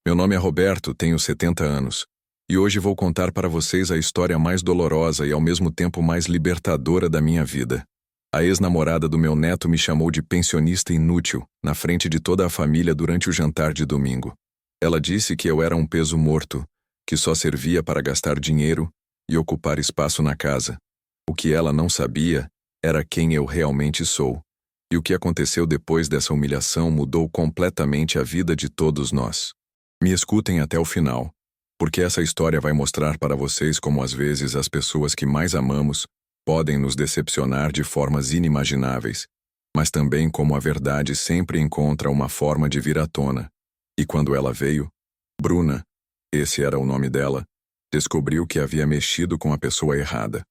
Meu nome é Roberto, tenho 70 anos. E hoje vou contar para vocês a história mais dolorosa e ao mesmo tempo mais libertadora da minha vida. A ex-namorada do meu neto me chamou de pensionista inútil, na frente de toda a família durante o jantar de domingo. Ela disse que eu era um peso morto, que só servia para gastar dinheiro e ocupar espaço na casa. O que ela não sabia era quem eu realmente sou. E o que aconteceu depois dessa humilhação mudou completamente a vida de todos nós. Me escutem até o final, porque essa história vai mostrar para vocês como às vezes as pessoas que mais amamos podem nos decepcionar de formas inimagináveis, mas também como a verdade sempre encontra uma forma de vir à tona. E quando ela veio, Bruna, esse era o nome dela, descobriu que havia mexido com a pessoa errada.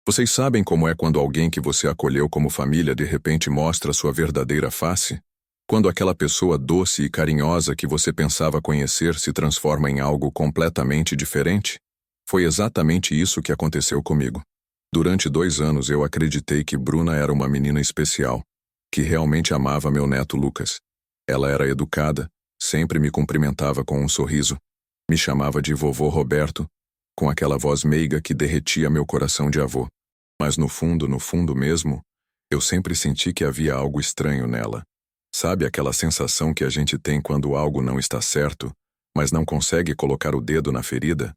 Vocês sabem como é quando alguém que você acolheu como família de repente mostra sua verdadeira face? Quando aquela pessoa doce e carinhosa que você pensava conhecer se transforma em algo completamente diferente? Foi exatamente isso que aconteceu comigo. Durante 2 anos eu acreditei que Bruna era uma menina especial, que realmente amava meu neto Lucas. Ela era educada, sempre me cumprimentava com um sorriso, me chamava de vovô Roberto, com aquela voz meiga que derretia meu coração de avô. Mas no fundo mesmo, eu sempre senti que havia algo estranho nela. Sabe aquela sensação que a gente tem quando algo não está certo, mas não consegue colocar o dedo na ferida?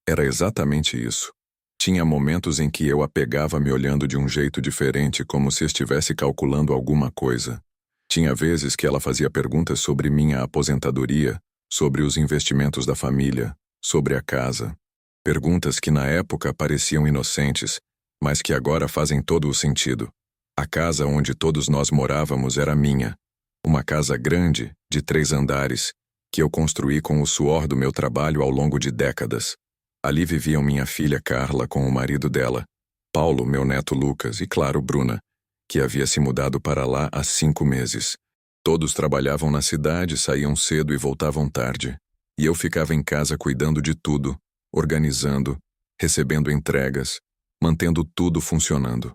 Era exatamente isso. Tinha momentos em que eu a pegava me olhando de um jeito diferente, como se estivesse calculando alguma coisa. Tinha vezes que ela fazia perguntas sobre minha aposentadoria, sobre os investimentos da família, sobre a casa. Perguntas que na época pareciam inocentes, mas que agora fazem todo o sentido. A casa onde todos nós morávamos era minha. Uma casa grande, de 3 andares, que eu construí com o suor do meu trabalho ao longo de décadas. Ali viviam minha filha Carla com o marido dela, Paulo, meu neto Lucas e, claro, Bruna, que havia se mudado para lá há 5 meses. Todos trabalhavam na cidade, saíam cedo e voltavam tarde. E eu ficava em casa cuidando de tudo, organizando, recebendo entregas, mantendo tudo funcionando.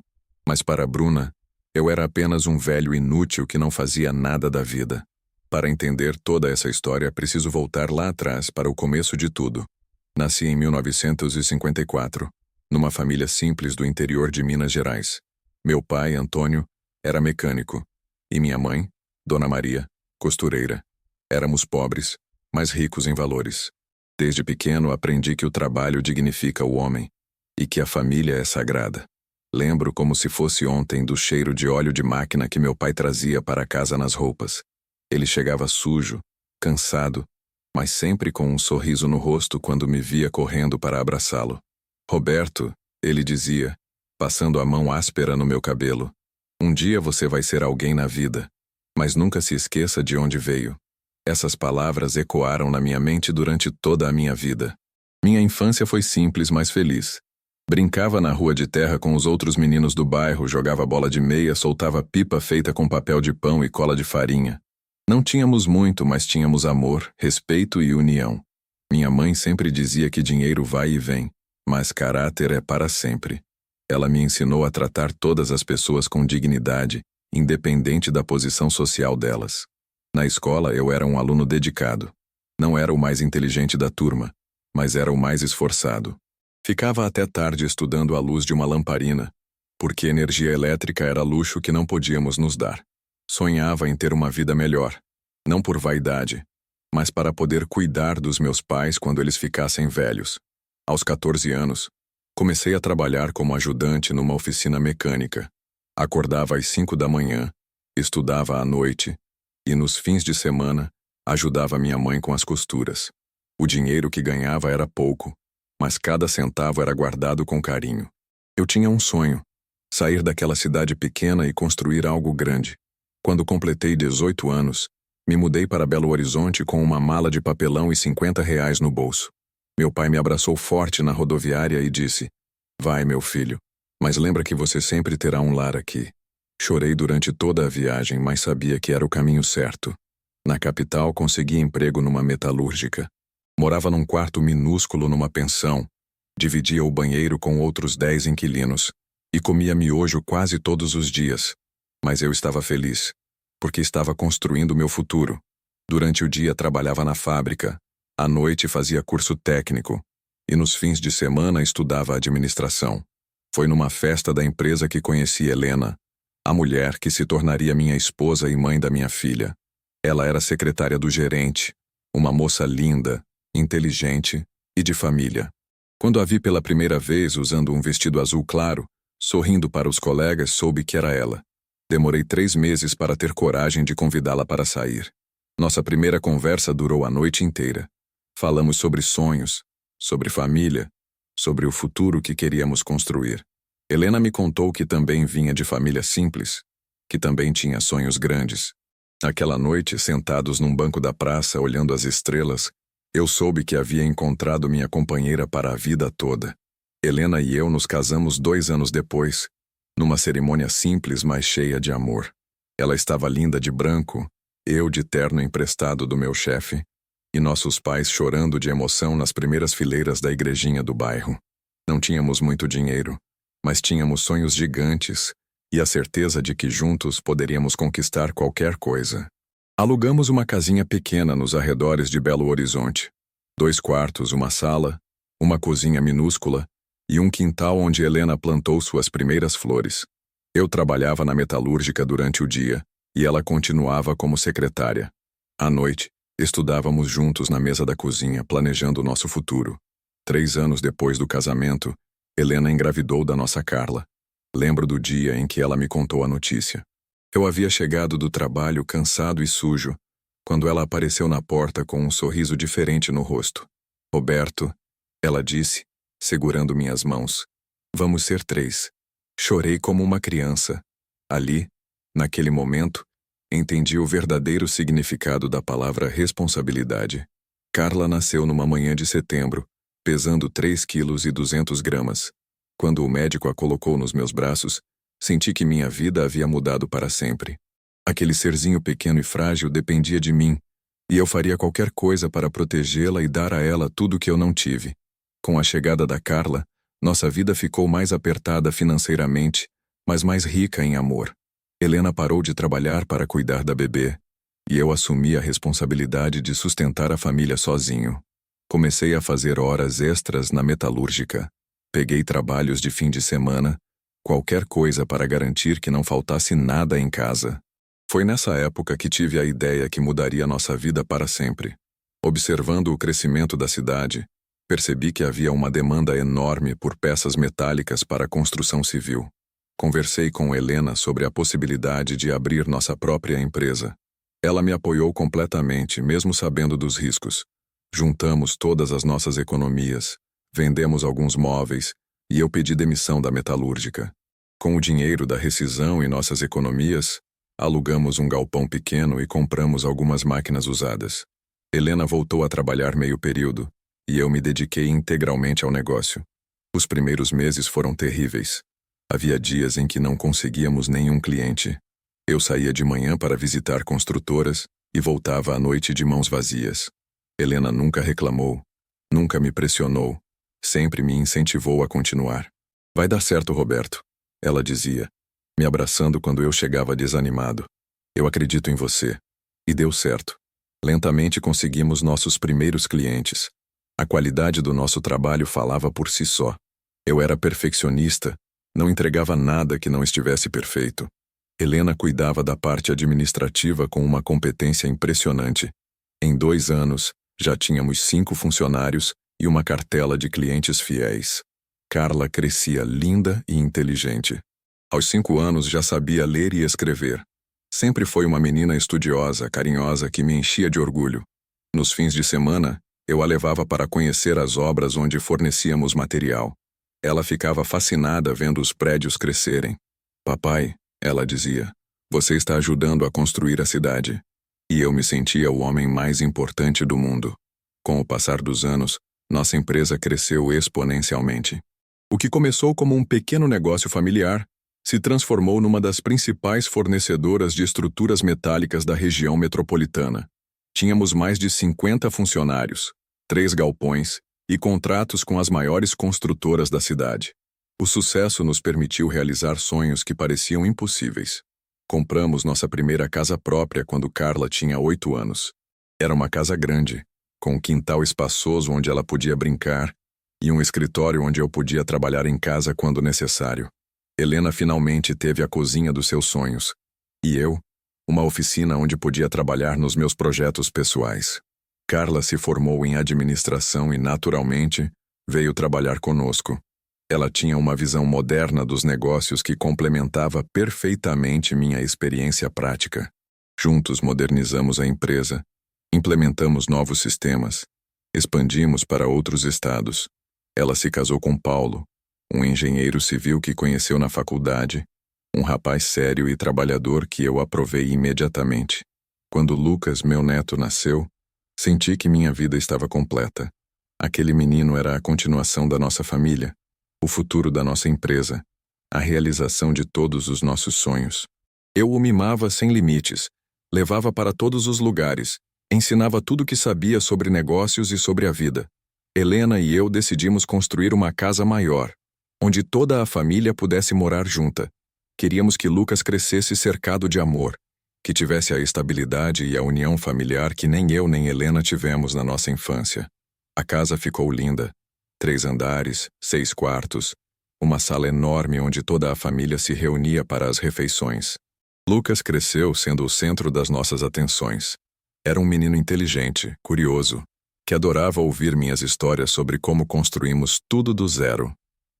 Mas para Bruna, eu era apenas um velho inútil que não fazia nada da vida. Para entender toda essa história, preciso voltar lá atrás para o começo de tudo. Nasci em 1954, numa família simples do interior de Minas Gerais. Meu pai, Antônio, era mecânico, e minha mãe, Dona Maria, costureira. Éramos pobres, mas ricos em valores. Desde pequeno aprendi que o trabalho dignifica o homem, e que a família é sagrada. Lembro como se fosse ontem do cheiro de óleo de máquina que meu pai trazia para casa nas roupas. Ele chegava sujo, cansado, mas sempre com um sorriso no rosto quando me via correndo para abraçá-lo. Roberto, ele dizia, passando a mão áspera no meu cabelo, um dia você vai ser alguém na vida, mas nunca se esqueça de onde veio. Essas palavras ecoaram na minha mente durante toda a minha vida. Minha infância foi simples, mas feliz. Brincava na rua de terra com os outros meninos do bairro, jogava bola de meia, soltava pipa feita com papel de pão e cola de farinha. Não tínhamos muito, mas tínhamos amor, respeito e união. Minha mãe sempre dizia que dinheiro vai e vem, mas caráter é para sempre. Ela me ensinou a tratar todas as pessoas com dignidade, independente da posição social delas. Na escola eu era um aluno dedicado. Não era o mais inteligente da turma, mas era o mais esforçado. Ficava até tarde estudando à luz de uma lamparina, porque energia elétrica era luxo que não podíamos nos dar. Sonhava em ter uma vida melhor, não por vaidade, mas para poder cuidar dos meus pais quando eles ficassem velhos. Aos 14 anos, comecei a trabalhar como ajudante numa oficina mecânica. Acordava às 5 da manhã, estudava à noite e, nos fins de semana, ajudava minha mãe com as costuras. O dinheiro que ganhava era pouco, mas cada centavo era guardado com carinho. Eu tinha um sonho, sair daquela cidade pequena e construir algo grande. Quando completei 18 anos, me mudei para Belo Horizonte com uma mala de papelão e R$ 50 no bolso. Meu pai me abraçou forte na rodoviária e disse, vai, meu filho, mas lembra que você sempre terá um lar aqui. Chorei durante toda a viagem, mas sabia que era o caminho certo. Na capital, consegui emprego numa metalúrgica. Morava num quarto minúsculo numa pensão, dividia o banheiro com outros 10 inquilinos e comia miojo quase todos os dias. Mas eu estava feliz, porque estava construindo meu futuro. Durante o dia trabalhava na fábrica, À noite fazia curso técnico e nos fins de semana estudava administração. Foi numa festa da empresa que conheci Helena, a mulher que se tornaria minha esposa e mãe da minha filha. Ela era secretária do gerente, uma moça linda, inteligente e de família. Quando a vi pela primeira vez usando um vestido azul claro, sorrindo para os colegas, soube que era ela. Demorei 3 meses para ter coragem de convidá-la para sair. Nossa primeira conversa durou a noite inteira. Falamos sobre sonhos, sobre família, sobre o futuro que queríamos construir. Helena me contou que também vinha de família simples, que também tinha sonhos grandes. Aquela noite, sentados num banco da praça olhando as estrelas, eu soube que havia encontrado minha companheira para a vida toda. Helena e eu nos casamos 2 anos depois, numa cerimônia simples, mas cheia de amor. Ela estava linda de branco, eu de terno emprestado do meu chefe, e nossos pais chorando de emoção nas primeiras fileiras da igrejinha do bairro. Não tínhamos muito dinheiro, mas tínhamos sonhos gigantes e a certeza de que juntos poderíamos conquistar qualquer coisa. Alugamos uma casinha pequena nos arredores de Belo Horizonte. 2 quartos, uma sala, uma cozinha minúscula e um quintal onde Helena plantou suas primeiras flores. Eu trabalhava na metalúrgica durante o dia e ela continuava como secretária. À noite, estudávamos juntos na mesa da cozinha, planejando o nosso futuro. 3 anos depois do casamento, Helena engravidou da nossa Carla. Lembro do dia em que ela me contou a notícia. Eu havia chegado do trabalho cansado e sujo, quando ela apareceu na porta com um sorriso diferente no rosto. Roberto, ela disse, segurando minhas mãos. Vamos ser 3. Chorei como uma criança. Ali, naquele momento, entendi o verdadeiro significado da palavra responsabilidade. Carla nasceu numa manhã de setembro, pesando 3,2 kg. Quando o médico a colocou nos meus braços, senti que minha vida havia mudado para sempre. Aquele serzinho pequeno e frágil dependia de mim, e eu faria qualquer coisa para protegê-la e dar a ela tudo que eu não tive. Com a chegada da Carla, nossa vida ficou mais apertada financeiramente, mas mais rica em amor. Helena parou de trabalhar para cuidar da bebê, e eu assumi a responsabilidade de sustentar a família sozinho. Comecei a fazer horas extras na metalúrgica. Peguei trabalhos de fim de semana, qualquer coisa para garantir que não faltasse nada em casa. Foi nessa época que tive a ideia que mudaria nossa vida para sempre. Observando o crescimento da cidade, percebi que havia uma demanda enorme por peças metálicas para a construção civil. Conversei com Helena sobre a possibilidade de abrir nossa própria empresa. Ela me apoiou completamente, mesmo sabendo dos riscos. Juntamos todas as nossas economias, vendemos alguns móveis e eu pedi demissão da metalúrgica. Com o dinheiro da rescisão e nossas economias, alugamos um galpão pequeno e compramos algumas máquinas usadas. Helena voltou a trabalhar meio período e eu me dediquei integralmente ao negócio. Os primeiros meses foram terríveis. Havia dias em que não conseguíamos nenhum cliente. Eu saía de manhã para visitar construtoras e voltava à noite de mãos vazias. Helena nunca reclamou, nunca me pressionou, sempre me incentivou a continuar. Vai dar certo, Roberto, ela dizia, me abraçando quando eu chegava desanimado. Eu acredito em você. E deu certo. Lentamente conseguimos nossos primeiros clientes. A qualidade do nosso trabalho falava por si só. Eu era perfeccionista, não entregava nada que não estivesse perfeito. Helena cuidava da parte administrativa com uma competência impressionante. Em 2 anos, já tínhamos 5 funcionários e uma cartela de clientes fiéis. Carla crescia linda e inteligente. Aos 5 anos já sabia ler e escrever. Sempre foi uma menina estudiosa, carinhosa, que me enchia de orgulho. Nos fins de semana, eu a levava para conhecer as obras onde fornecíamos material. Ela ficava fascinada vendo os prédios crescerem. Papai, ela dizia, você está ajudando a construir a cidade. E eu me sentia o homem mais importante do mundo. Com o passar dos anos, nossa empresa cresceu exponencialmente. O que começou como um pequeno negócio familiar se transformou numa das principais fornecedoras de estruturas metálicas da região metropolitana. Tínhamos mais de 50 funcionários, 3 galpões e contratos com as maiores construtoras da cidade. O sucesso nos permitiu realizar sonhos que pareciam impossíveis. Compramos nossa primeira casa própria quando Carla tinha 8 anos. Era uma casa grande, com um quintal espaçoso onde ela podia brincar e um escritório onde eu podia trabalhar em casa quando necessário. Helena finalmente teve a cozinha dos seus sonhos. E eu, uma oficina onde podia trabalhar nos meus projetos pessoais. Carla se formou em administração e, naturalmente, veio trabalhar conosco. Ela tinha uma visão moderna dos negócios que complementava perfeitamente minha experiência prática. Juntos modernizamos a empresa, implementamos novos sistemas, expandimos para outros estados. Ela se casou com Paulo, um engenheiro civil que conheceu na faculdade, um rapaz sério e trabalhador que eu aprovei imediatamente. Quando Lucas, meu neto, nasceu, senti que minha vida estava completa. Aquele menino era a continuação da nossa família, o futuro da nossa empresa, a realização de todos os nossos sonhos. Eu o mimava sem limites, levava para todos os lugares, ensinava tudo o que sabia sobre negócios e sobre a vida. Helena e eu decidimos construir uma casa maior, onde toda a família pudesse morar junta. Queríamos que Lucas crescesse cercado de amor, que tivesse a estabilidade e a união familiar que nem eu nem Helena tivemos na nossa infância. A casa ficou linda. 3 andares, 6 quartos, uma sala enorme onde toda a família se reunia para as refeições. Lucas cresceu sendo o centro das nossas atenções. Era um menino inteligente, curioso, que adorava ouvir minhas histórias sobre como construímos tudo do zero.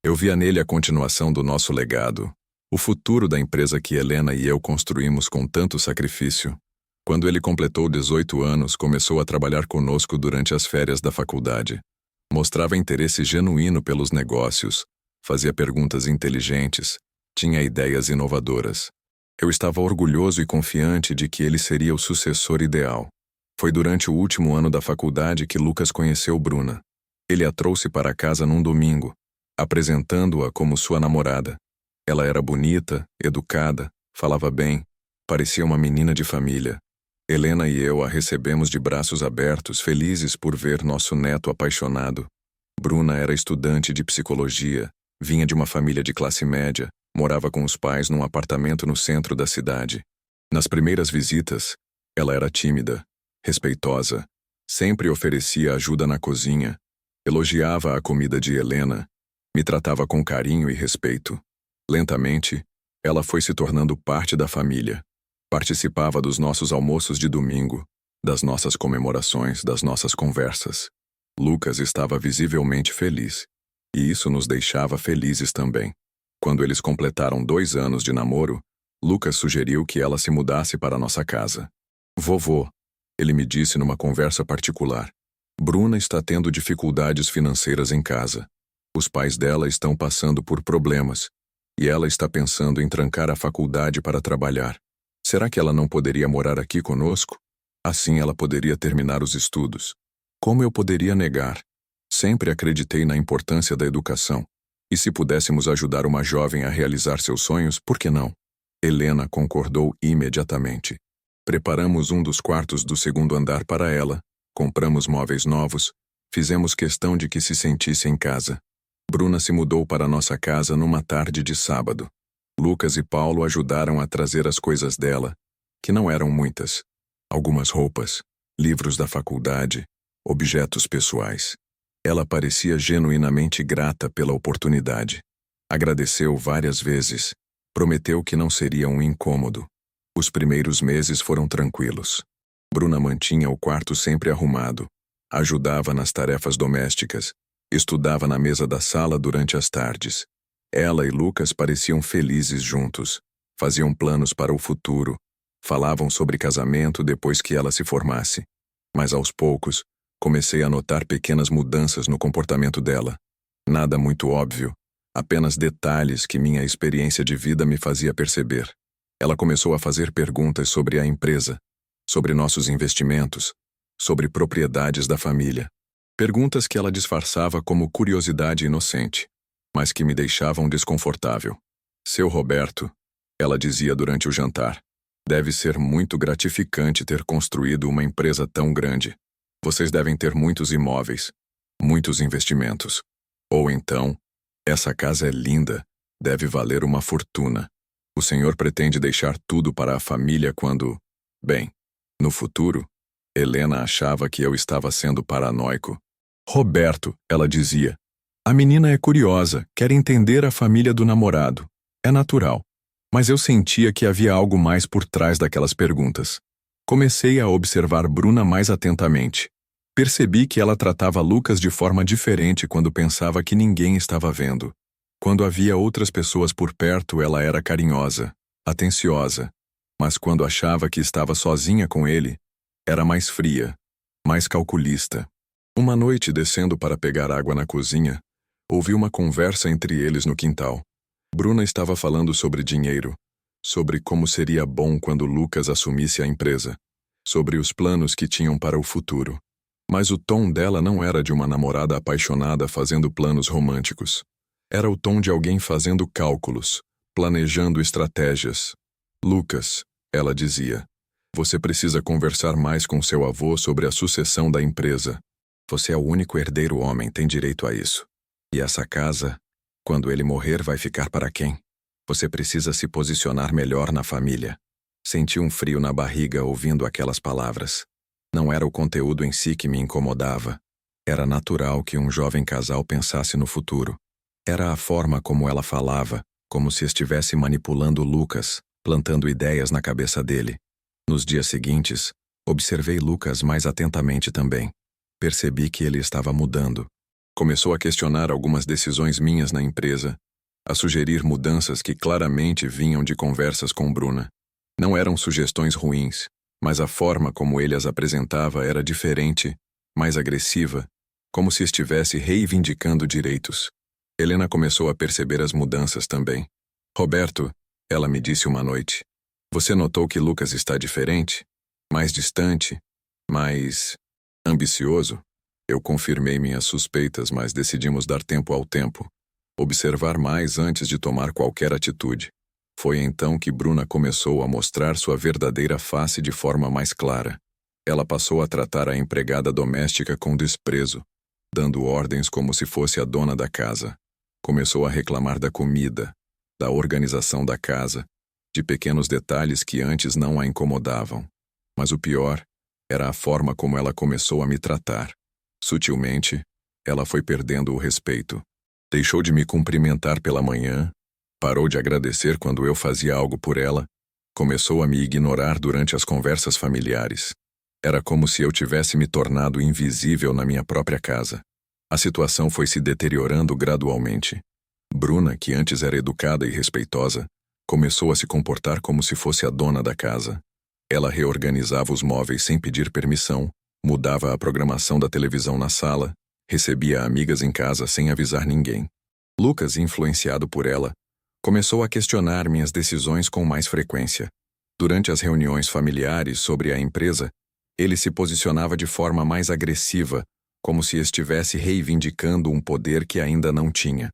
Eu via nele a continuação do nosso legado, o futuro da empresa que Helena e eu construímos com tanto sacrifício. Quando ele completou 18 anos, começou a trabalhar conosco durante as férias da faculdade. Mostrava interesse genuíno pelos negócios, fazia perguntas inteligentes, tinha ideias inovadoras. Eu estava orgulhoso e confiante de que ele seria o sucessor ideal. Foi durante o último ano da faculdade que Lucas conheceu Bruna. Ele a trouxe para casa num domingo, apresentando-a como sua namorada. Ela era bonita, educada, falava bem, parecia uma menina de família. Helena e eu a recebemos de braços abertos, felizes por ver nosso neto apaixonado. Bruna era estudante de psicologia, vinha de uma família de classe média, morava com os pais num apartamento no centro da cidade. Nas primeiras visitas, ela era tímida, respeitosa, sempre oferecia ajuda na cozinha, elogiava a comida de Helena, me tratava com carinho e respeito. Lentamente, ela foi se tornando parte da família. Participava dos nossos almoços de domingo, das nossas comemorações, das nossas conversas. Lucas estava visivelmente feliz, e isso nos deixava felizes também. Quando eles completaram 2 anos de namoro, Lucas sugeriu que ela se mudasse para nossa casa. Vovô, ele me disse numa conversa particular, Bruna está tendo dificuldades financeiras em casa. Os pais dela estão passando por problemas, e ela está pensando em trancar a faculdade para trabalhar. Será que ela não poderia morar aqui conosco? Assim ela poderia terminar os estudos. Como eu poderia negar? Sempre acreditei na importância da educação. E se pudéssemos ajudar uma jovem a realizar seus sonhos, por que não? Helena concordou imediatamente. Preparamos um dos quartos do 2º andar para ela, compramos móveis novos, fizemos questão de que se sentisse em casa. Bruna se mudou para nossa casa numa tarde de sábado. Lucas e Paulo ajudaram a trazer as coisas dela, que não eram muitas. Algumas roupas, livros da faculdade, objetos pessoais. Ela parecia genuinamente grata pela oportunidade. Agradeceu várias vezes. Prometeu que não seria um incômodo. Os primeiros meses foram tranquilos. Bruna mantinha o quarto sempre arrumado, ajudava nas tarefas domésticas, estudava na mesa da sala durante as tardes. Ela e Lucas pareciam felizes juntos, faziam planos para o futuro, falavam sobre casamento depois que ela se formasse. Mas aos poucos, comecei a notar pequenas mudanças no comportamento dela. Nada muito óbvio, apenas detalhes que minha experiência de vida me fazia perceber. Ela começou a fazer perguntas sobre a empresa, sobre nossos investimentos, sobre propriedades da família. Perguntas que ela disfarçava como curiosidade inocente, mas que me deixavam desconfortável. Seu Roberto, ela dizia durante o jantar, deve ser muito gratificante ter construído uma empresa tão grande. Vocês devem ter muitos imóveis, muitos investimentos. Ou então, essa casa é linda, deve valer uma fortuna. O senhor pretende deixar tudo para a família quando, bem, no futuro? Helena achava que eu estava sendo paranoico. Roberto, ela dizia. A menina é curiosa, quer entender a família do namorado. É natural. Mas eu sentia que havia algo mais por trás daquelas perguntas. Comecei a observar Bruna mais atentamente. Percebi que ela tratava Lucas de forma diferente quando pensava que ninguém estava vendo. Quando havia outras pessoas por perto, ela era carinhosa, atenciosa. Mas quando achava que estava sozinha com ele, era mais fria, mais calculista. Uma noite, descendo para pegar água na cozinha, ouvi uma conversa entre eles no quintal. Bruna estava falando sobre dinheiro, sobre como seria bom quando Lucas assumisse a empresa, sobre os planos que tinham para o futuro. Mas o tom dela não era de uma namorada apaixonada fazendo planos românticos. Era o tom de alguém fazendo cálculos, planejando estratégias. Lucas, ela dizia, você precisa conversar mais com seu avô sobre a sucessão da empresa. Você é o único herdeiro homem, tem direito a isso. E essa casa, quando ele morrer, vai ficar para quem? Você precisa se posicionar melhor na família. Senti um frio na barriga ouvindo aquelas palavras. Não era o conteúdo em si que me incomodava. Era natural que um jovem casal pensasse no futuro. Era a forma como ela falava, como se estivesse manipulando Lucas, plantando ideias na cabeça dele. Nos dias seguintes, observei Lucas mais atentamente também. Percebi que ele estava mudando. Começou a questionar algumas decisões minhas na empresa, a sugerir mudanças que claramente vinham de conversas com Bruna. Não eram sugestões ruins, mas a forma como ele as apresentava era diferente, mais agressiva, como se estivesse reivindicando direitos. Helena começou a perceber as mudanças também. Roberto, ela me disse uma noite, você notou que Lucas está diferente? Mais distante? Mais ambicioso? Eu confirmei minhas suspeitas, mas decidimos dar tempo ao tempo. Observar mais antes de tomar qualquer atitude. Foi então que Bruna começou a mostrar sua verdadeira face de forma mais clara. Ela passou a tratar a empregada doméstica com desprezo, dando ordens como se fosse a dona da casa. Começou a reclamar da comida, da organização da casa, de pequenos detalhes que antes não a incomodavam. Mas o pior era a forma como ela começou a me tratar. Sutilmente, ela foi perdendo o respeito. Deixou de me cumprimentar pela manhã, parou de agradecer quando eu fazia algo por ela, começou a me ignorar durante as conversas familiares. Era como se eu tivesse me tornado invisível na minha própria casa. A situação foi se deteriorando gradualmente. Bruna, que antes era educada e respeitosa, começou a se comportar como se fosse a dona da casa. Ela reorganizava os móveis sem pedir permissão, mudava a programação da televisão na sala, recebia amigas em casa sem avisar ninguém. Lucas, influenciado por ela, começou a questionar minhas decisões com mais frequência. Durante as reuniões familiares sobre a empresa, ele se posicionava de forma mais agressiva, como se estivesse reivindicando um poder que ainda não tinha.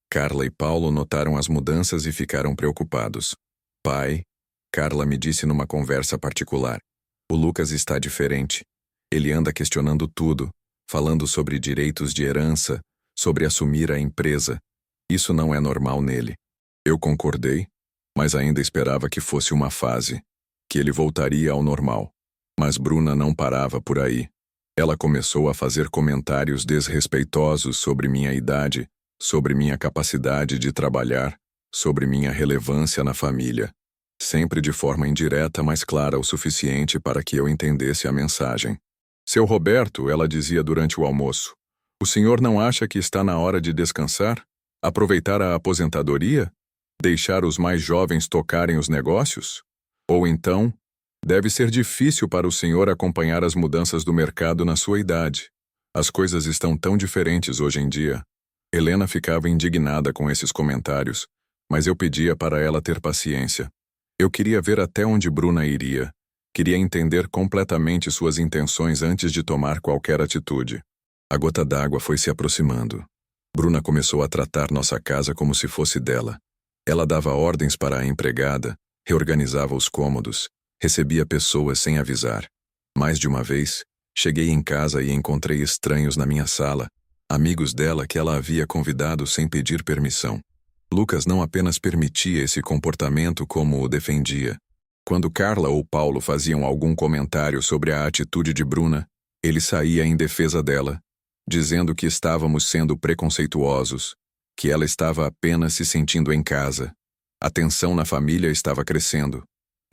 Carla e Paulo notaram as mudanças e ficaram preocupados. Pai, Carla me disse numa conversa particular, o Lucas está diferente. Ele anda questionando tudo, falando sobre direitos de herança, sobre assumir a empresa. Isso não é normal nele. Eu concordei, mas ainda esperava que fosse uma fase, que ele voltaria ao normal. Mas Bruna não parava por aí. Ela começou a fazer comentários desrespeitosos sobre minha idade, sobre minha capacidade de trabalhar, sobre minha relevância na família. Sempre de forma indireta, mas clara o suficiente para que eu entendesse a mensagem. Seu Roberto, ela dizia durante o almoço, o senhor não acha que está na hora de descansar? Aproveitar a aposentadoria? Deixar os mais jovens tocarem os negócios? Ou então, deve ser difícil para o senhor acompanhar as mudanças do mercado na sua idade. As coisas estão tão diferentes hoje em dia. Helena ficava indignada com esses comentários, mas eu pedia para ela ter paciência. Eu queria ver até onde Bruna iria. Queria entender completamente suas intenções antes de tomar qualquer atitude. A gota d'água foi se aproximando. Bruna começou a tratar nossa casa como se fosse dela. Ela dava ordens para a empregada, reorganizava os cômodos, recebia pessoas sem avisar. Mais de uma vez, cheguei em casa e encontrei estranhos na minha sala, amigos dela que ela havia convidado sem pedir permissão. Lucas não apenas permitia esse comportamento como o defendia. Quando Carla ou Paulo faziam algum comentário sobre a atitude de Bruna, ele saía em defesa dela, dizendo que estávamos sendo preconceituosos, que ela estava apenas se sentindo em casa. A tensão na família estava crescendo.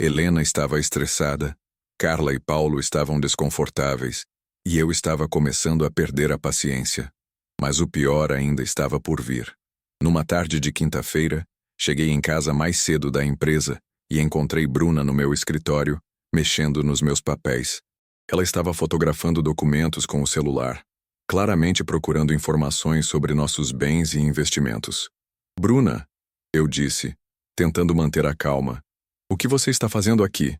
Helena estava estressada, Carla e Paulo estavam desconfortáveis, e eu estava começando a perder a paciência. Mas o pior ainda estava por vir. Numa tarde de quinta-feira, cheguei em casa mais cedo da empresa e encontrei Bruna no meu escritório, mexendo nos meus papéis. Ela estava fotografando documentos com o celular, claramente procurando informações sobre nossos bens e investimentos. Bruna, eu disse, tentando manter a calma. O que você está fazendo aqui?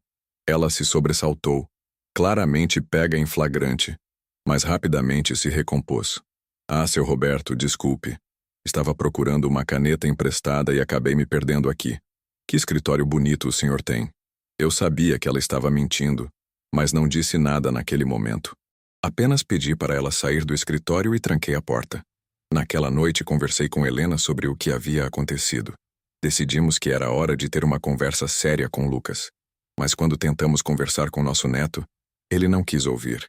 Ela se sobressaltou, claramente pega em flagrante, mas rapidamente se recompôs. Ah, seu Roberto, desculpe. Estava procurando uma caneta emprestada e acabei me perdendo aqui. Que escritório bonito o senhor tem. Eu sabia que ela estava mentindo, mas não disse nada naquele momento. Apenas pedi para ela sair do escritório e tranquei a porta. Naquela noite conversei com Helena sobre o que havia acontecido. Decidimos que era hora de ter uma conversa séria com Lucas. Mas quando tentamos conversar com nosso neto, ele não quis ouvir.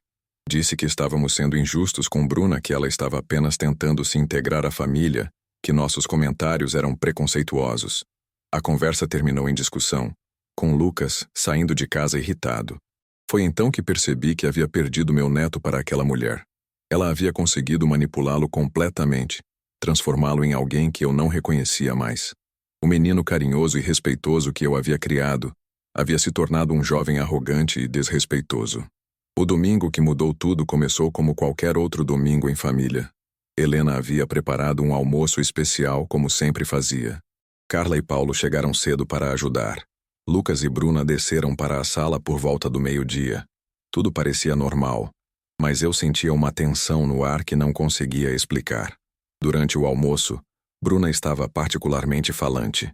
Disse que estávamos sendo injustos com Bruna, que ela estava apenas tentando se integrar à família, que nossos comentários eram preconceituosos. A conversa terminou em discussão, com Lucas saindo de casa irritado. Foi então que percebi que havia perdido meu neto para aquela mulher. Ela havia conseguido manipulá-lo completamente, transformá-lo em alguém que eu não reconhecia mais. O menino carinhoso e respeitoso que eu havia criado havia se tornado um jovem arrogante e desrespeitoso. O domingo que mudou tudo começou como qualquer outro domingo em família. Helena havia preparado um almoço especial, como sempre fazia. Carla e Paulo chegaram cedo para ajudar. Lucas e Bruna desceram para a sala por volta do meio-dia. Tudo parecia normal, mas eu sentia uma tensão no ar que não conseguia explicar. Durante o almoço, Bruna estava particularmente falante.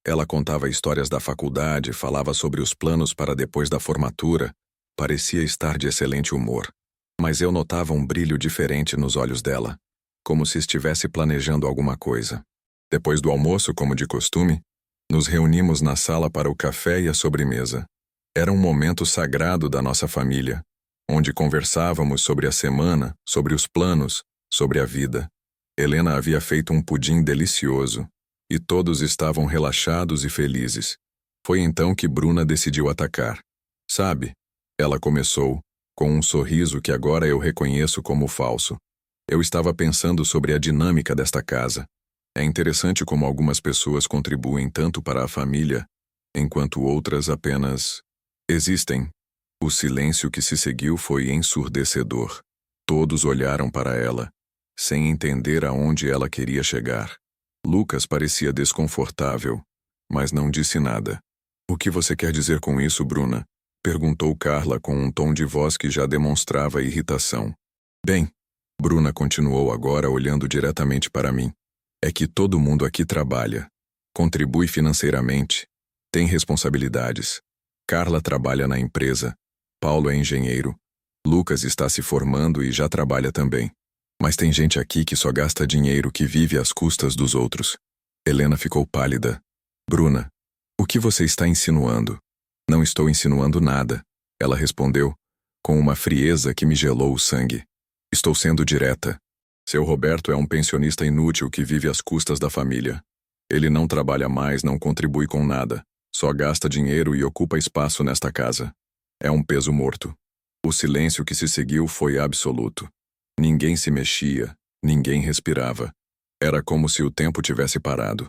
Ela contava histórias da faculdade, falava sobre os planos para depois da formatura. Parecia estar de excelente humor, mas eu notava um brilho diferente nos olhos dela, como se estivesse planejando alguma coisa. Depois do almoço, como de costume, nos reunimos na sala para o café e a sobremesa. Era um momento sagrado da nossa família, onde conversávamos sobre a semana, sobre os planos, sobre a vida. Helena havia feito um pudim delicioso, e todos estavam relaxados e felizes. Foi então que Bruna decidiu atacar. Sabe? Ela começou, com um sorriso que agora eu reconheço como falso. Eu estava pensando sobre a dinâmica desta casa. É interessante como algumas pessoas contribuem tanto para a família, enquanto outras apenas existem. O silêncio que se seguiu foi ensurdecedor. Todos olharam para ela, sem entender aonde ela queria chegar. Lucas parecia desconfortável, mas não disse nada. O que você quer dizer com isso, Bruna? Perguntou Carla com um tom de voz que já demonstrava irritação. Bem, Bruna continuou agora olhando diretamente para mim. É que todo mundo aqui trabalha, contribui financeiramente, tem responsabilidades. Carla trabalha na empresa, Paulo é engenheiro, Lucas está se formando e já trabalha também. Mas tem gente aqui que só gasta dinheiro, que vive às custas dos outros. Helena ficou pálida. Bruna, o que você está insinuando? Não estou insinuando nada, ela respondeu, com uma frieza que me gelou o sangue. Estou sendo direta. Seu Roberto é um pensionista inútil que vive às custas da família. Ele não trabalha mais, não contribui com nada, só gasta dinheiro e ocupa espaço nesta casa. É um peso morto. O silêncio que se seguiu foi absoluto. Ninguém se mexia, ninguém respirava. Era como se o tempo tivesse parado.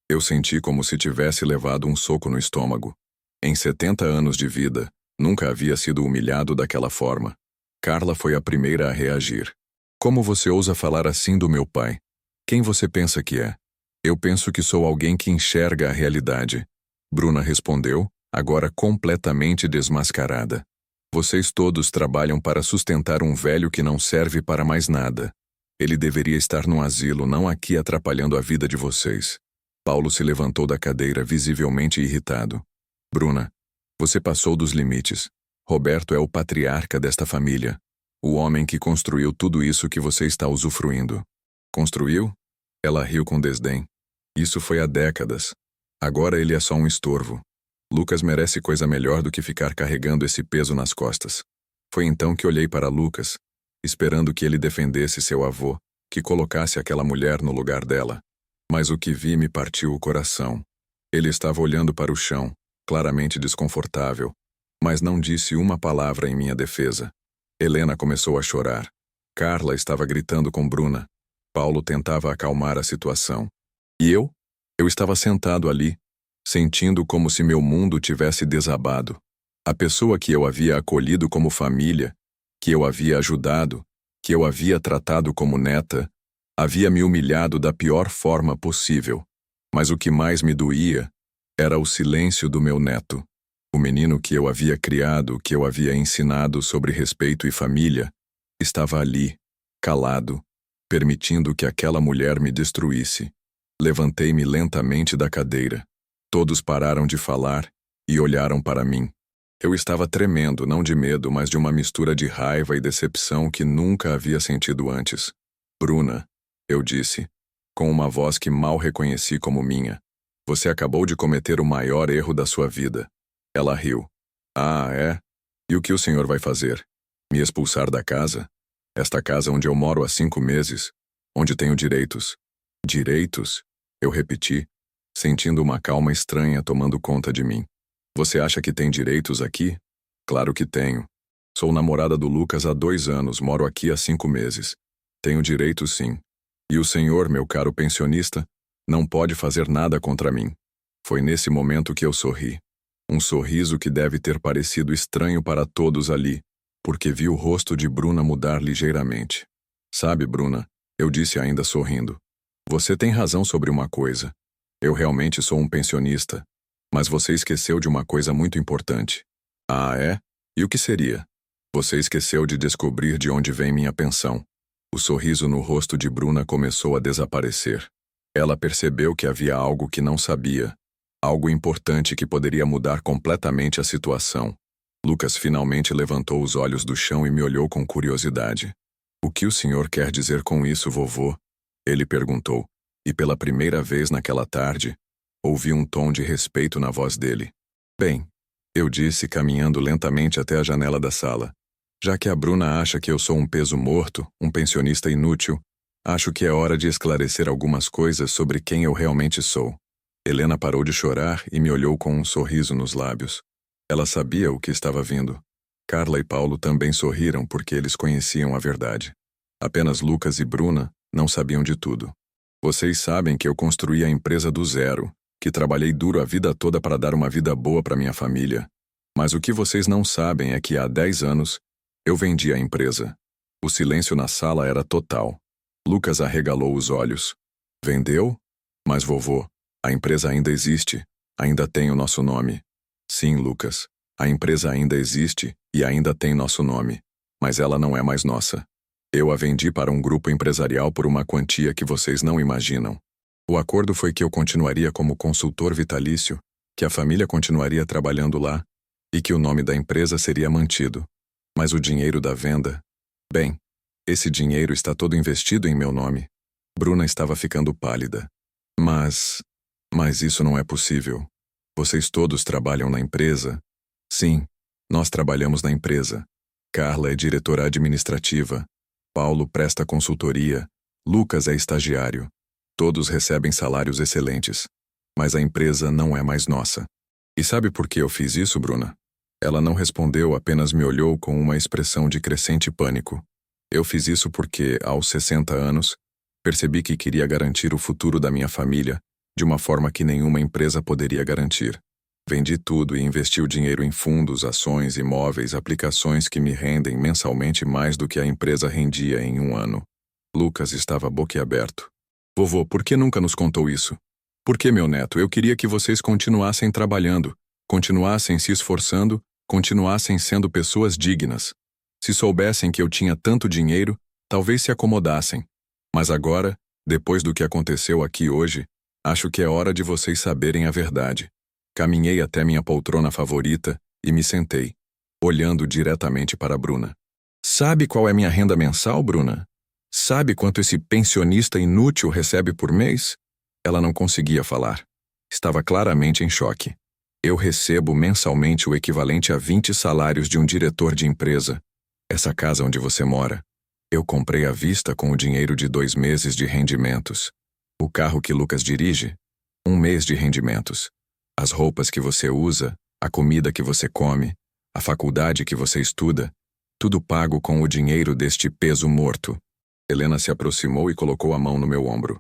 Eu senti como se tivesse levado um soco no estômago. Em 70 anos de vida, nunca havia sido humilhado daquela forma. Carla foi a primeira a reagir. Como você ousa falar assim do meu pai? Quem você pensa que é? Eu penso que sou alguém que enxerga a realidade. Bruna respondeu, agora completamente desmascarada. Vocês todos trabalham para sustentar um velho que não serve para mais nada. Ele deveria estar no asilo, não aqui atrapalhando a vida de vocês. Paulo se levantou da cadeira, visivelmente irritado. Bruna, você passou dos limites. Roberto é o patriarca desta família. O homem que construiu tudo isso que você está usufruindo. Construiu? Ela riu com desdém. Isso foi há décadas. Agora ele é só um estorvo. Lucas merece coisa melhor do que ficar carregando esse peso nas costas. Foi então que olhei para Lucas, esperando que ele defendesse seu avô, que colocasse aquela mulher no lugar dela. Mas o que vi me partiu o coração. Ele estava olhando para o chão, claramente desconfortável, mas não disse uma palavra em minha defesa. Helena começou a chorar. Carla estava gritando com Bruna. Paulo tentava acalmar a situação. E eu? Eu estava sentado ali, sentindo como se meu mundo tivesse desabado. A pessoa que eu havia acolhido como família, que eu havia ajudado, que eu havia tratado como neta, havia me humilhado da pior forma possível. Mas o que mais me doía era o silêncio do meu neto. O menino que eu havia criado, que eu havia ensinado sobre respeito e família, estava ali, calado, permitindo que aquela mulher me destruísse. Levantei-me lentamente da cadeira. Todos pararam de falar e olharam para mim. Eu estava tremendo, não de medo, mas de uma mistura de raiva e decepção que nunca havia sentido antes. Bruna, eu disse, com uma voz que mal reconheci como minha, você acabou de cometer o maior erro da sua vida. Ela riu. Ah, é? E o que o senhor vai fazer? Me expulsar da casa? Esta casa onde eu moro há 5 meses, onde tenho direitos. Direitos? Eu repeti, sentindo uma calma estranha tomando conta de mim. Você acha que tem direitos aqui? Claro que tenho. Sou namorada do Lucas há 2 anos, moro aqui há 5 meses. Tenho direitos sim. E o senhor, meu caro pensionista, não pode fazer nada contra mim. Foi nesse momento que eu sorri. Um sorriso que deve ter parecido estranho para todos ali, porque vi o rosto de Bruna mudar ligeiramente. Sabe, Bruna, eu disse ainda sorrindo. Você tem razão sobre uma coisa. Eu realmente sou um pensionista. Mas você esqueceu de uma coisa muito importante. Ah, é? E o que seria? Você esqueceu de descobrir de onde vem minha pensão. O sorriso no rosto de Bruna começou a desaparecer. Ela percebeu que havia algo que não sabia. Algo importante que poderia mudar completamente a situação. Lucas finalmente levantou os olhos do chão e me olhou com curiosidade. O que o senhor quer dizer com isso, vovô? Ele perguntou, e pela primeira vez naquela tarde, ouvi um tom de respeito na voz dele. Bem, eu disse caminhando lentamente até a janela da sala. Já que a Bruna acha que eu sou um peso morto, um pensionista inútil, acho que é hora de esclarecer algumas coisas sobre quem eu realmente sou. Helena parou de chorar e me olhou com um sorriso nos lábios. Ela sabia o que estava vindo. Carla e Paulo também sorriram porque eles conheciam a verdade. Apenas Lucas e Bruna não sabiam de tudo. Vocês sabem que eu construí a empresa do zero, que trabalhei duro a vida toda para dar uma vida boa para minha família. Mas o que vocês não sabem é que há 10 anos eu vendi a empresa. O silêncio na sala era total. Lucas arregalou os olhos. Vendeu? Mas vovô, a empresa ainda existe, ainda tem o nosso nome. Sim, Lucas, a empresa ainda existe e ainda tem nosso nome, mas ela não é mais nossa. Eu a vendi para um grupo empresarial por uma quantia que vocês não imaginam. O acordo foi que eu continuaria como consultor vitalício, que a família continuaria trabalhando lá e que o nome da empresa seria mantido. Mas o dinheiro da venda... Bem, esse dinheiro está todo investido em meu nome. Bruna estava ficando pálida. Mas isso não é possível. Vocês todos trabalham na empresa? Sim, nós trabalhamos na empresa. Carla é diretora administrativa. Paulo presta consultoria. Lucas é estagiário. Todos recebem salários excelentes. Mas a empresa não é mais nossa. E sabe por que eu fiz isso, Bruna? Ela não respondeu, apenas me olhou com uma expressão de crescente pânico. Eu fiz isso porque, aos 60 anos, percebi que queria garantir o futuro da minha família de uma forma que nenhuma empresa poderia garantir. Vendi tudo e investi o dinheiro em fundos, ações, imóveis, aplicações que me rendem mensalmente mais do que a empresa rendia em 1 ano. Lucas estava boquiaberto. Vovô, por que nunca nos contou isso? Por que, meu neto? Eu queria que vocês continuassem trabalhando, continuassem se esforçando, continuassem sendo pessoas dignas. Se soubessem que eu tinha tanto dinheiro, talvez se acomodassem. Mas agora, depois do que aconteceu aqui hoje, acho que é hora de vocês saberem a verdade. Caminhei até minha poltrona favorita e me sentei, olhando diretamente para Bruna. Sabe qual é minha renda mensal, Bruna? Sabe quanto esse pensionista inútil recebe por mês? Ela não conseguia falar. Estava claramente em choque. Eu recebo mensalmente o equivalente a 20 salários de um diretor de empresa. Essa casa onde você mora, eu comprei à vista com o dinheiro de 2 meses de rendimentos. O carro que Lucas dirige, 1 mês de rendimentos. As roupas que você usa, a comida que você come, a faculdade que você estuda, tudo pago com o dinheiro deste peso morto. Helena se aproximou e colocou a mão no meu ombro.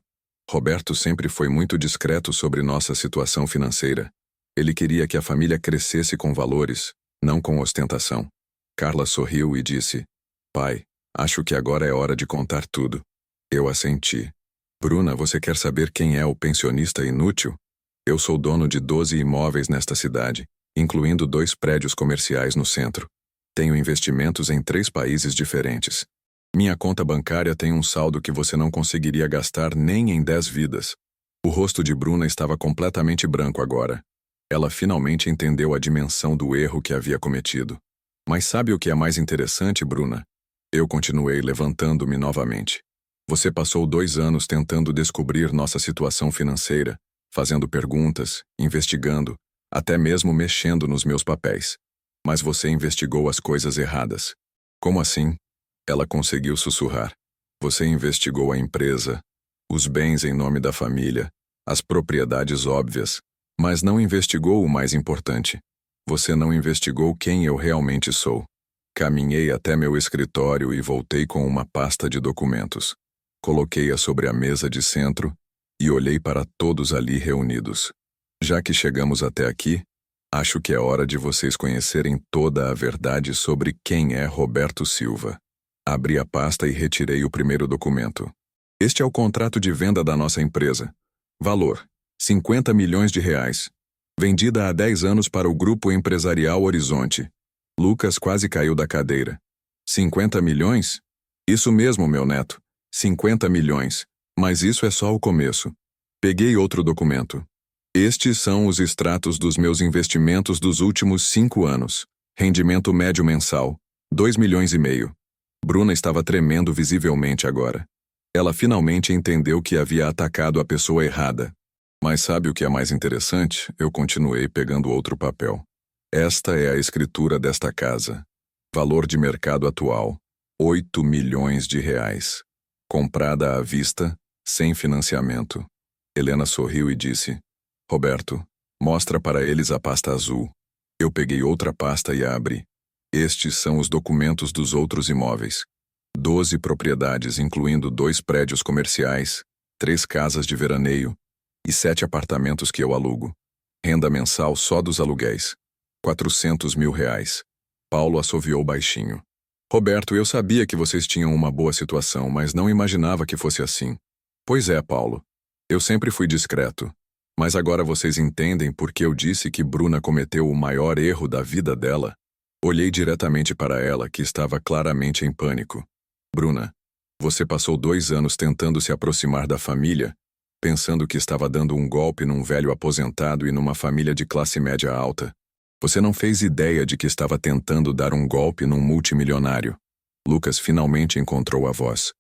Roberto sempre foi muito discreto sobre nossa situação financeira. Ele queria que a família crescesse com valores, não com ostentação. Carla sorriu e disse: Pai, acho que agora é hora de contar tudo. Eu assenti. Bruna, você quer saber quem é o pensionista inútil? Eu sou dono de 12 imóveis nesta cidade, incluindo 2 prédios comerciais no centro. Tenho investimentos em 3 países diferentes. Minha conta bancária tem um saldo que você não conseguiria gastar nem em 10 vidas. O rosto de Bruna estava completamente branco agora. Ela finalmente entendeu a dimensão do erro que havia cometido. Mas sabe o que é mais interessante, Bruna? Eu continuei levantando-me novamente. Você passou 2 anos tentando descobrir nossa situação financeira, fazendo perguntas, investigando, até mesmo mexendo nos meus papéis. Mas você investigou as coisas erradas. Como assim? Ela conseguiu sussurrar. Você investigou a empresa, os bens em nome da família, as propriedades óbvias, mas não investigou o mais importante. Você não investigou quem eu realmente sou. Caminhei até meu escritório e voltei com uma pasta de documentos. Coloquei-a sobre a mesa de centro e olhei para todos ali reunidos. Já que chegamos até aqui, acho que é hora de vocês conhecerem toda a verdade sobre quem é Roberto Silva. Abri a pasta e retirei o primeiro documento. Este é o contrato de venda da nossa empresa. Valor: 50 milhões de reais. Vendida há 10 anos para o Grupo Empresarial Horizonte. Lucas quase caiu da cadeira. 50 milhões? Isso mesmo, meu neto. 50 milhões. Mas isso é só o começo. Peguei outro documento. Estes são os extratos dos meus investimentos dos últimos 5 anos. Rendimento médio mensal: 2 milhões e meio. Bruna estava tremendo visivelmente agora. Ela finalmente entendeu que havia atacado a pessoa errada. Mas sabe o que é mais interessante? Eu continuei pegando outro papel. Esta é a escritura desta casa. Valor de mercado atual: 8 milhões de reais. Comprada à vista, sem financiamento. Helena sorriu e disse: Roberto, mostra para eles a pasta azul. Eu peguei outra pasta e a abri. Estes são os documentos dos outros imóveis. 12 propriedades, incluindo 2 prédios comerciais, 3 casas de veraneio e 7 apartamentos que eu alugo. Renda mensal só dos aluguéis: 400 mil reais. Paulo assoviou baixinho. Roberto, eu sabia que vocês tinham uma boa situação, mas não imaginava que fosse assim. Pois é, Paulo. Eu sempre fui discreto. Mas agora vocês entendem por que eu disse que Bruna cometeu o maior erro da vida dela? Olhei diretamente para ela, que estava claramente em pânico. Bruna, você passou 2 anos tentando se aproximar da família, pensando que estava dando um golpe num velho aposentado e numa família de classe média alta. Você não fez ideia de que estava tentando dar um golpe num multimilionário. Lucas finalmente encontrou a voz.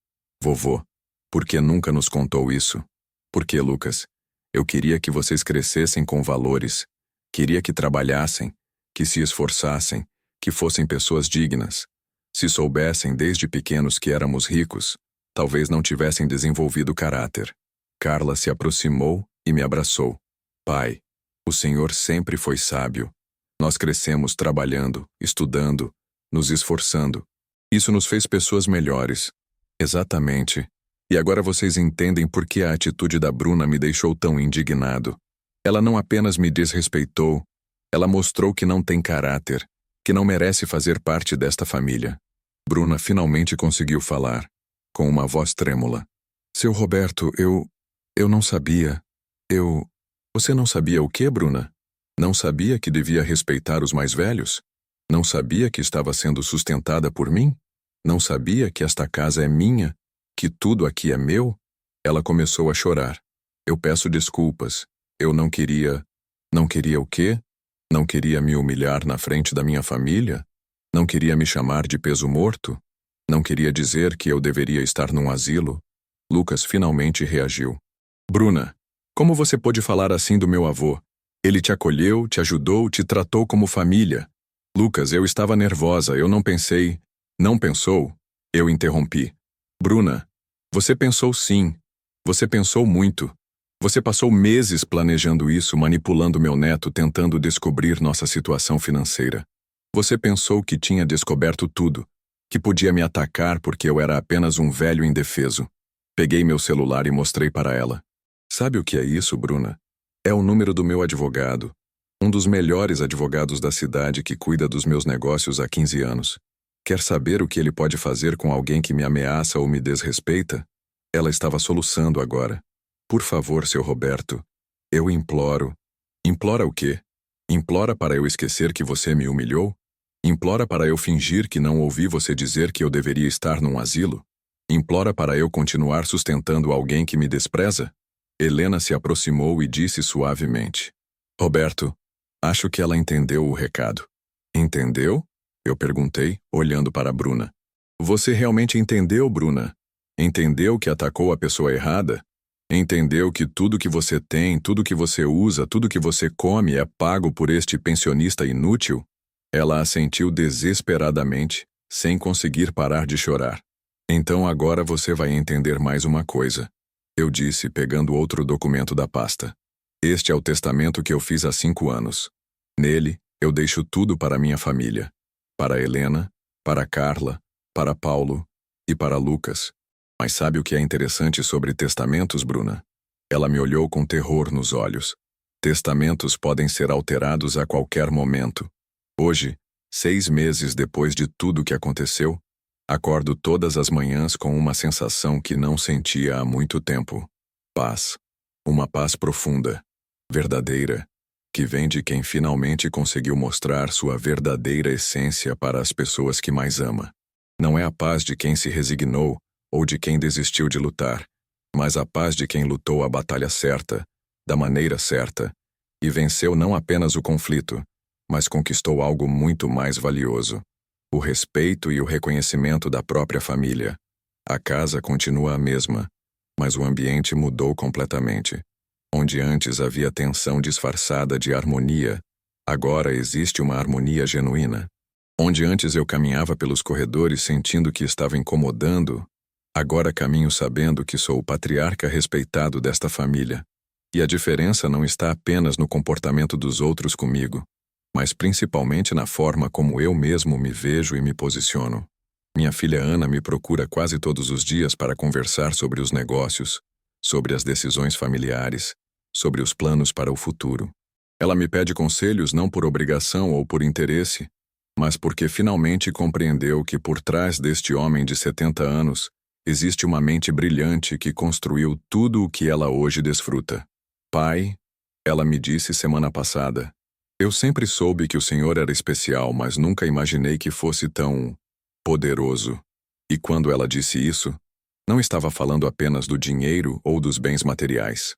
Vovô, por que nunca nos contou isso? Por que, Lucas? Eu queria que vocês crescessem com valores. Queria que trabalhassem, que se esforçassem, que fossem pessoas dignas. Se soubessem desde pequenos que éramos ricos, talvez não tivessem desenvolvido caráter. Carla se aproximou e me abraçou. Pai, o senhor sempre foi sábio. Nós crescemos trabalhando, estudando, nos esforçando. Isso nos fez pessoas melhores. Exatamente. E agora vocês entendem por que a atitude da Bruna me deixou tão indignado. Ela não apenas me desrespeitou, ela mostrou que não tem caráter, que não merece fazer parte desta família. Bruna finalmente conseguiu falar, com uma voz trêmula. Seu Roberto, eu não sabia. Você não sabia o quê, Bruna? Não sabia que devia respeitar os mais velhos? Não sabia que estava sendo sustentada por mim? Não sabia que esta casa é minha? Que tudo aqui é meu? Ela começou a chorar. Eu peço desculpas. Eu não queria... Não queria o quê? Não queria me humilhar na frente da minha família? Não queria me chamar de peso morto? Não queria dizer que eu deveria estar num asilo? Lucas finalmente reagiu. Bruna, como você pôde falar assim do meu avô? Ele te acolheu, te ajudou, te tratou como família. Lucas, eu estava nervosa, eu não pensei. Não pensou? Eu interrompi. Bruna, você pensou sim. Você pensou muito. Você passou meses planejando isso, manipulando meu neto, tentando descobrir nossa situação financeira. Você pensou que tinha descoberto tudo, que podia me atacar porque eu era apenas um velho indefeso. Peguei meu celular e mostrei para ela. Sabe o que é isso, Bruna? É o número do meu advogado. Um dos melhores advogados da cidade que cuida dos meus negócios há 15 anos. Quer saber o que ele pode fazer com alguém que me ameaça ou me desrespeita? Ela estava soluçando agora. Por favor, seu Roberto. Eu imploro. Implora o quê? Implora para eu esquecer que você me humilhou? Implora para eu fingir que não ouvi você dizer que eu deveria estar num asilo? Implora para eu continuar sustentando alguém que me despreza? Helena se aproximou e disse suavemente. Roberto, acho que ela entendeu o recado. Entendeu? Eu perguntei, olhando para Bruna. Você realmente entendeu, Bruna? Entendeu que atacou a pessoa errada? Entendeu que tudo que você tem, tudo que você usa, tudo que você come é pago por este pensionista inútil? Ela assentiu desesperadamente, sem conseguir parar de chorar. Então agora você vai entender mais uma coisa. Eu disse, pegando outro documento da pasta. Este é o testamento que eu fiz há 5 anos. Nele, eu deixo tudo para minha família. Para Helena, para Carla, para Paulo e para Lucas. Mas sabe o que é interessante sobre testamentos, Bruna? Ela me olhou com terror nos olhos. Testamentos podem ser alterados a qualquer momento. Hoje, 6 meses depois de tudo que aconteceu, acordo todas as manhãs com uma sensação que não sentia há muito tempo. Paz. Uma paz profunda, verdadeira, que vem de quem finalmente conseguiu mostrar sua verdadeira essência para as pessoas que mais ama. Não é a paz de quem se resignou ou de quem desistiu de lutar, mas a paz de quem lutou a batalha certa, da maneira certa, e venceu não apenas o conflito, mas conquistou algo muito mais valioso: o respeito e o reconhecimento da própria família. A casa continua a mesma, mas o ambiente mudou completamente. Onde antes havia tensão disfarçada de harmonia, agora existe uma harmonia genuína. Onde antes eu caminhava pelos corredores sentindo que estava incomodando, agora caminho sabendo que sou o patriarca respeitado desta família. E a diferença não está apenas no comportamento dos outros comigo, mas principalmente na forma como eu mesmo me vejo e me posiciono. Minha filha Ana me procura quase todos os dias para conversar sobre os negócios, sobre as decisões familiares, sobre os planos para o futuro. Ela me pede conselhos não por obrigação ou por interesse, mas porque finalmente compreendeu que por trás deste homem de 70 anos existe uma mente brilhante que construiu tudo o que ela hoje desfruta. Pai, ela me disse semana passada, eu sempre soube que o Senhor era especial, mas nunca imaginei que fosse tão poderoso. E quando ela disse isso, não estava falando apenas do dinheiro ou dos bens materiais.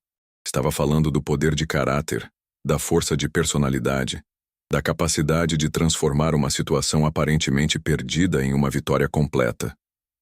Estava falando do poder de caráter, da força de personalidade, da capacidade de transformar uma situação aparentemente perdida em uma vitória completa.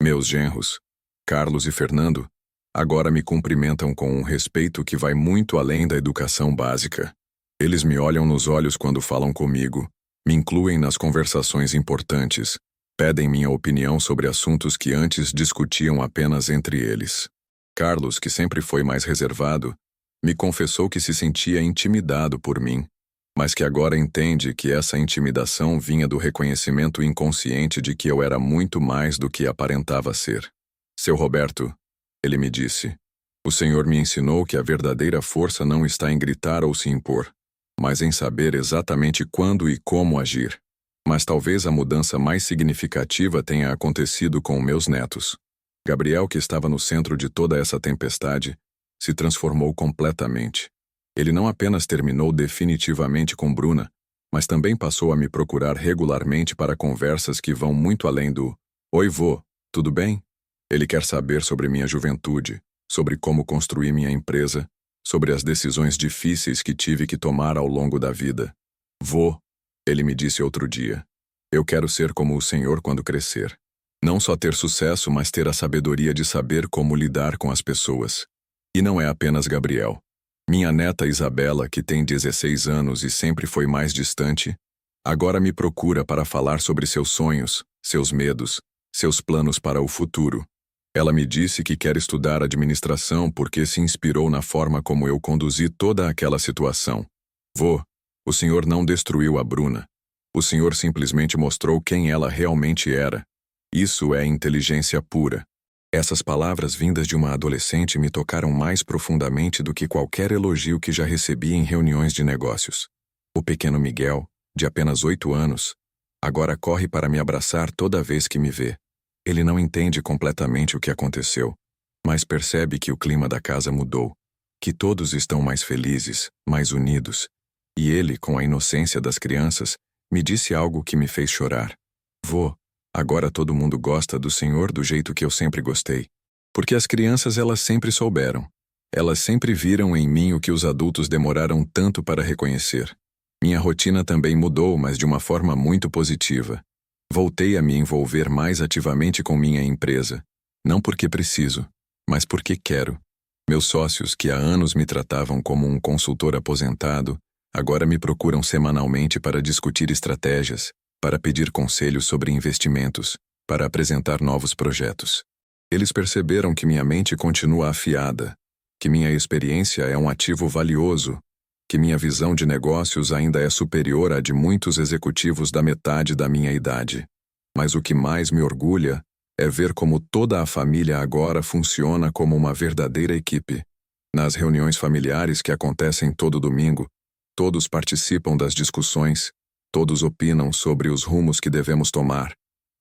Meus genros, Carlos e Fernando, agora me cumprimentam com um respeito que vai muito além da educação básica. Eles me olham nos olhos quando falam comigo, me incluem nas conversações importantes, pedem minha opinião sobre assuntos que antes discutiam apenas entre eles. Carlos, que sempre foi mais reservado, me confessou que se sentia intimidado por mim, mas que agora entende que essa intimidação vinha do reconhecimento inconsciente de que eu era muito mais do que aparentava ser. Seu Roberto, ele me disse, o Senhor me ensinou que a verdadeira força não está em gritar ou se impor, mas em saber exatamente quando e como agir. Mas talvez a mudança mais significativa tenha acontecido com meus netos. Gabriel, que estava no centro de toda essa tempestade, se transformou completamente. Ele não apenas terminou definitivamente com Bruna, mas também passou a me procurar regularmente para conversas que vão muito além do "Oi, vô, tudo bem?". Ele quer saber sobre minha juventude, sobre como construir minha empresa, sobre as decisões difíceis que tive que tomar ao longo da vida. "Vô", ele me disse outro dia, "eu quero ser como o senhor quando crescer. Não só ter sucesso, mas ter a sabedoria de saber como lidar com as pessoas." E não é apenas Gabriel. Minha neta Isabela, que tem 16 anos e sempre foi mais distante, agora me procura para falar sobre seus sonhos, seus medos, seus planos para o futuro. Ela me disse que quer estudar administração porque se inspirou na forma como eu conduzi toda aquela situação. Vô, o senhor não destruiu a Bruna. O senhor simplesmente mostrou quem ela realmente era. Isso é inteligência pura. Essas palavras vindas de uma adolescente me tocaram mais profundamente do que qualquer elogio que já recebi em reuniões de negócios. O pequeno Miguel, de apenas 8 anos, agora corre para me abraçar toda vez que me vê. Ele não entende completamente o que aconteceu, mas percebe que o clima da casa mudou, que todos estão mais felizes, mais unidos. E ele, com a inocência das crianças, me disse algo que me fez chorar. Vô, agora todo mundo gosta do senhor do jeito que eu sempre gostei. Porque as crianças elas sempre souberam. Elas sempre viram em mim o que os adultos demoraram tanto para reconhecer. Minha rotina também mudou, mas de uma forma muito positiva. Voltei a me envolver mais ativamente com minha empresa. Não porque preciso, mas porque quero. Meus sócios, que há anos me tratavam como um consultor aposentado, agora me procuram semanalmente para discutir estratégias, para pedir conselhos sobre investimentos, para apresentar novos projetos. Eles perceberam que minha mente continua afiada, que minha experiência é um ativo valioso, que minha visão de negócios ainda é superior à de muitos executivos da metade da minha idade. Mas o que mais me orgulha é ver como toda a família agora funciona como uma verdadeira equipe. Nas reuniões familiares que acontecem todo domingo, todos participam das discussões, todos opinam sobre os rumos que devemos tomar,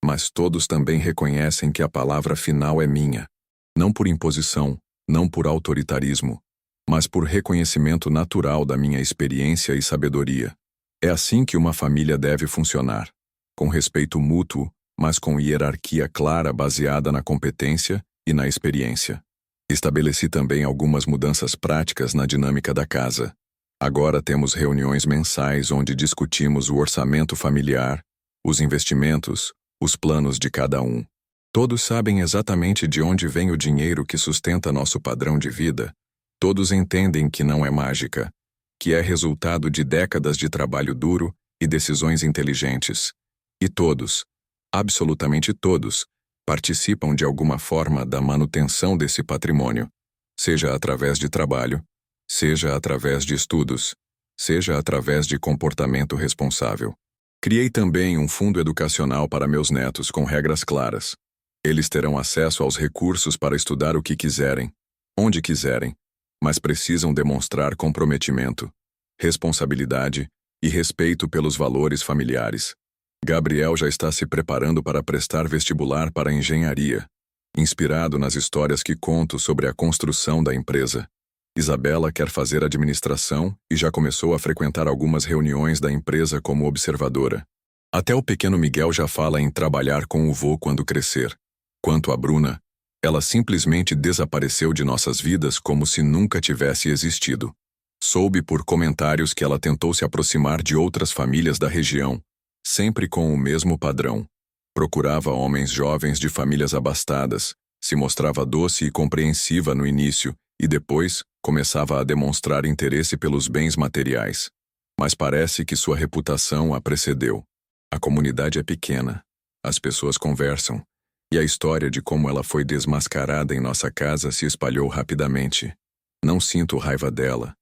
mas todos também reconhecem que a palavra final é minha. Não por imposição, não por autoritarismo, mas por reconhecimento natural da minha experiência e sabedoria. É assim que uma família deve funcionar, com respeito mútuo, mas com hierarquia clara baseada na competência e na experiência. Estabeleci também algumas mudanças práticas na dinâmica da casa. Agora temos reuniões mensais onde discutimos o orçamento familiar, os investimentos, os planos de cada um. Todos sabem exatamente de onde vem o dinheiro que sustenta nosso padrão de vida. Todos entendem que não é mágica, que é resultado de décadas de trabalho duro e decisões inteligentes. E todos, absolutamente todos, participam de alguma forma da manutenção desse patrimônio, seja através de trabalho, seja através de estudos, seja através de comportamento responsável. Criei também um fundo educacional para meus netos com regras claras. Eles terão acesso aos recursos para estudar o que quiserem, onde quiserem, mas precisam demonstrar comprometimento, responsabilidade e respeito pelos valores familiares. Gabriel já está se preparando para prestar vestibular para engenharia, inspirado nas histórias que conto sobre a construção da empresa. Isabela quer fazer administração e já começou a frequentar algumas reuniões da empresa como observadora. Até o pequeno Miguel já fala em trabalhar com o vô quando crescer. Quanto a Bruna, ela simplesmente desapareceu de nossas vidas como se nunca tivesse existido. Soube por comentários que ela tentou se aproximar de outras famílias da região, sempre com o mesmo padrão. Procurava homens jovens de famílias abastadas, se mostrava doce e compreensiva no início e depois começava a demonstrar interesse pelos bens materiais. Mas parece que sua reputação a precedeu. A comunidade é pequena, as pessoas conversam, e a história de como ela foi desmascarada em nossa casa se espalhou rapidamente. Não sinto raiva dela,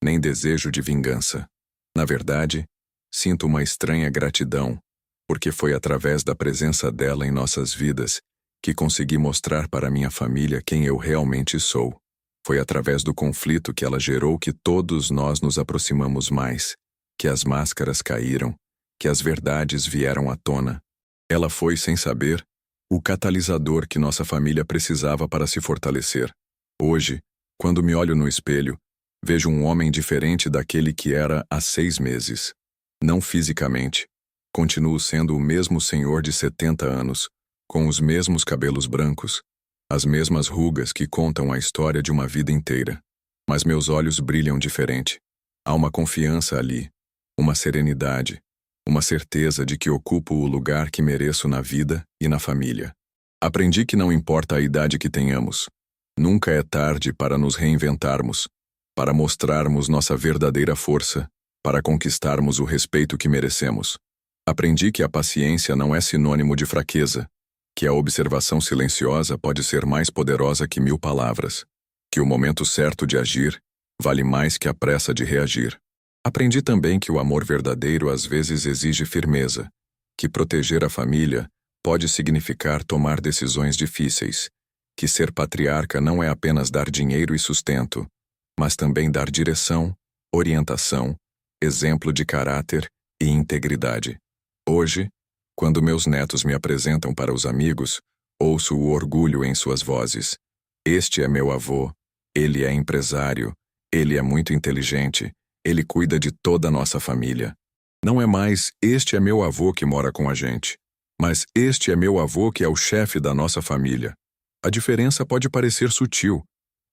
nem desejo de vingança. Na verdade, sinto uma estranha gratidão, porque foi através da presença dela em nossas vidas que consegui mostrar para minha família quem eu realmente sou. Foi através do conflito que ela gerou que todos nós nos aproximamos mais, que as máscaras caíram, que as verdades vieram à tona. Ela foi, sem saber, o catalisador que nossa família precisava para se fortalecer. Hoje, quando me olho no espelho, vejo um homem diferente daquele que era há 6 meses. Não fisicamente. Continuo sendo o mesmo senhor de 70 anos, com os mesmos cabelos brancos, as mesmas rugas que contam a história de uma vida inteira. Mas meus olhos brilham diferente. Há uma confiança ali, uma serenidade, uma certeza de que ocupo o lugar que mereço na vida e na família. Aprendi que não importa a idade que tenhamos, nunca é tarde para nos reinventarmos, para mostrarmos nossa verdadeira força, para conquistarmos o respeito que merecemos. Aprendi que a paciência não é sinônimo de fraqueza, que a observação silenciosa pode ser mais poderosa que 1000 palavras, que o momento certo de agir vale mais que a pressa de reagir. Aprendi também que o amor verdadeiro às vezes exige firmeza, que proteger a família pode significar tomar decisões difíceis, que ser patriarca não é apenas dar dinheiro e sustento, mas também dar direção, orientação, exemplo de caráter e integridade. Hoje, quando meus netos me apresentam para os amigos, ouço o orgulho em suas vozes. Este é meu avô, ele é empresário, ele é muito inteligente, ele cuida de toda a nossa família. Não é mais este é meu avô que mora com a gente, mas este é meu avô que é o chefe da nossa família. A diferença pode parecer sutil,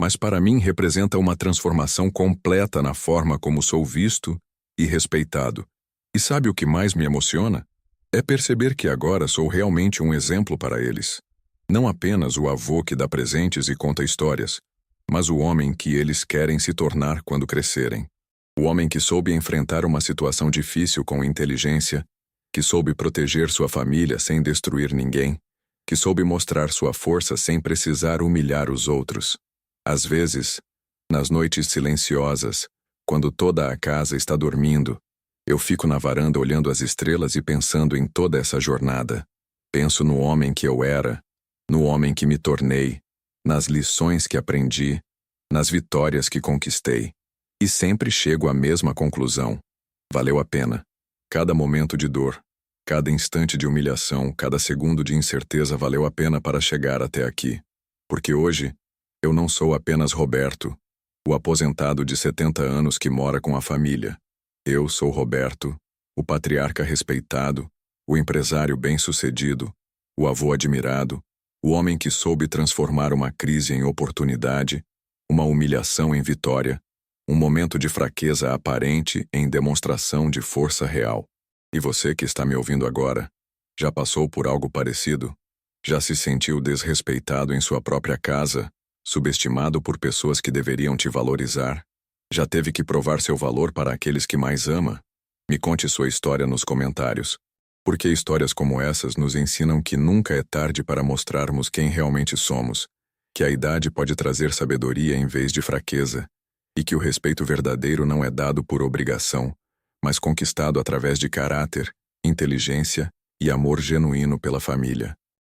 mas para mim representa uma transformação completa na forma como sou visto e respeitado. E sabe o que mais me emociona? É perceber que agora sou realmente um exemplo para eles. Não apenas o avô que dá presentes e conta histórias, mas o homem que eles querem se tornar quando crescerem. O homem que soube enfrentar uma situação difícil com inteligência, que soube proteger sua família sem destruir ninguém, que soube mostrar sua força sem precisar humilhar os outros. Às vezes, nas noites silenciosas, quando toda a casa está dormindo, eu fico na varanda olhando as estrelas e pensando em toda essa jornada. Penso no homem que eu era, no homem que me tornei, nas lições que aprendi, nas vitórias que conquistei. E sempre chego à mesma conclusão. Valeu a pena. Cada momento de dor, cada instante de humilhação, cada segundo de incerteza valeu a pena para chegar até aqui. Porque hoje, eu não sou apenas Roberto, o aposentado de 70 anos que mora com a família. Eu sou Roberto, o patriarca respeitado, o empresário bem-sucedido, o avô admirado, o homem que soube transformar uma crise em oportunidade, uma humilhação em vitória, um momento de fraqueza aparente em demonstração de força real. E você que está me ouvindo agora, já passou por algo parecido? Já se sentiu desrespeitado em sua própria casa, subestimado por pessoas que deveriam te valorizar? Já teve que provar seu valor para aqueles que mais ama? Me conte sua história nos comentários. Porque histórias como essas nos ensinam que nunca é tarde para mostrarmos quem realmente somos, que a idade pode trazer sabedoria em vez de fraqueza, e que o respeito verdadeiro não é dado por obrigação, mas conquistado através de caráter, inteligência e amor genuíno pela família.